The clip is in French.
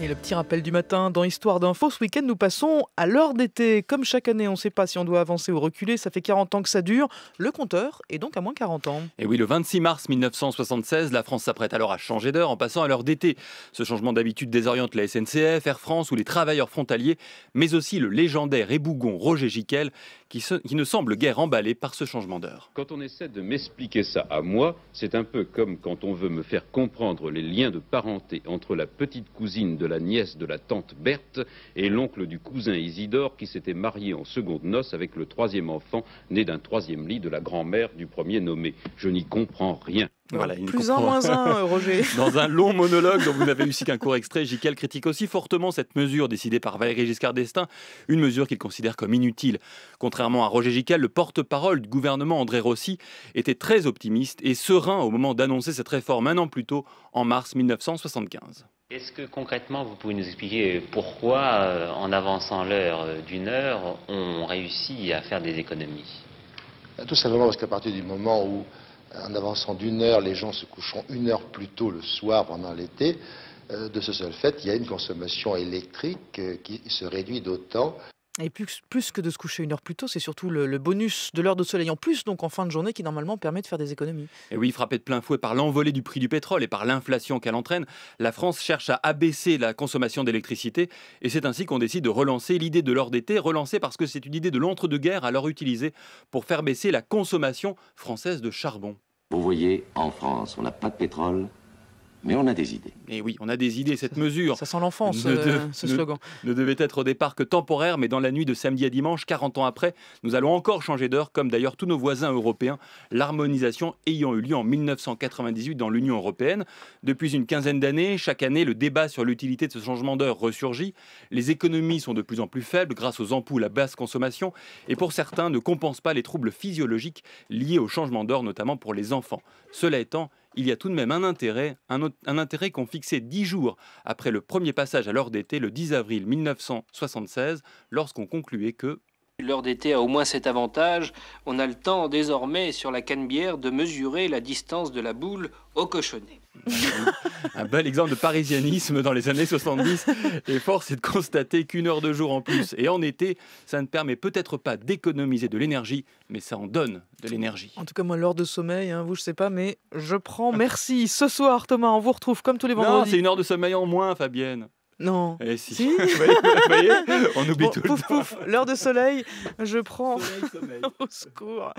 Et le petit rappel du matin dans Histoire d'info, ce week-end nous passons à l'heure d'été. Comme chaque année, on ne sait pas si on doit avancer ou reculer, ça fait 40 ans que ça dure. Le compteur est donc à moins 40 ans. Et oui, le 26 mars 1976, la France s'apprête alors à changer d'heure en passant à l'heure d'été. Ce changement d'habitude désoriente la SNCF, Air France ou les travailleurs frontaliers, mais aussi le légendaire ébougon Roger Giquel, qui ne semble guère emballé par ce changement d'heure. Quand on essaie de m'expliquer ça à moi, c'est un peu comme quand on veut me faire comprendre les liens de parenté entre la petite cousine de la nièce de la tante Berthe et l'oncle du cousin Isidore qui s'était marié en seconde noces avec le troisième enfant né d'un troisième lit de la grand-mère du premier nommé. Je n'y comprends rien. Voilà, Plus un, moins un, Roger. Dans un long monologue dont vous n'avez eu ici qu'un court extrait, Giquel critique aussi fortement cette mesure décidée par Valéry Giscard d'Estaing, une mesure qu'il considère comme inutile. Contrairement à Roger Giquel, le porte-parole du gouvernement André Rossi était très optimiste et serein au moment d'annoncer cette réforme un an plus tôt, en mars 1975. Est-ce que concrètement vous pouvez nous expliquer pourquoi, en avançant l'heure d'une heure, on réussit à faire des économies? Tout simplement parce qu'à partir du moment où, en avançant d'une heure, les gens se coucheront une heure plus tôt le soir pendant l'été, de ce seul fait, il y a une consommation électrique qui se réduit d'autant. Et plus que de se coucher une heure plus tôt, c'est surtout le bonus de l'heure de soleil en plus, donc en fin de journée, qui normalement permet de faire des économies. Et oui, frappé de plein fouet par l'envolée du prix du pétrole et par l'inflation qu'elle entraîne, la France cherche à abaisser la consommation d'électricité. Et c'est ainsi qu'on décide de relancer l'idée de l'heure d'été, relancée parce que c'est une idée de l'entre-deux-guerres alors utilisée pour faire baisser la consommation française de charbon. Vous voyez, en France, on n'a pas de pétrole, mais on a des idées. Et oui, on a des idées, cette mesure. Ça sent l'enfance, ce slogan. Ne devait être au départ que temporaire, mais dans la nuit de samedi à dimanche, 40 ans après, nous allons encore changer d'heure, comme d'ailleurs tous nos voisins européens, l'harmonisation ayant eu lieu en 1998 dans l'Union européenne. Depuis une quinzaine d'années, chaque année, le débat sur l'utilité de ce changement d'heure ressurgit. Les économies sont de plus en plus faibles grâce aux ampoules à basse consommation, et pour certains, ne compensent pas les troubles physiologiques liés au changement d'heure, notamment pour les enfants. Cela étant, il y a tout de même un intérêt qu'on fixait 10 jours après le premier passage à l'heure d'été, le 10 avril 1976, lorsqu'on concluait que l'heure d'été a au moins cet avantage, on a le temps désormais sur la canebière de mesurer la distance de la boule au cochonnet. Un bel exemple de parisianisme dans les années 70. Et force est de constater qu'une heure de jour en plus et en été, ça ne permet peut-être pas d'économiser de l'énergie, mais ça en donne de l'énergie. En tout cas, moi, l'heure de sommeil, vous, je sais pas, mais je prends. Merci. Ce soir, Thomas, on vous retrouve comme tous les vendredis. Non, c'est une heure de sommeil en moins, Fabienne. Non. Eh si. Si. Vous voyez, on oublie tout le Pouf, temps. pouf, l'heure de soleil, je prends. Soleil, sommeil. Au secours.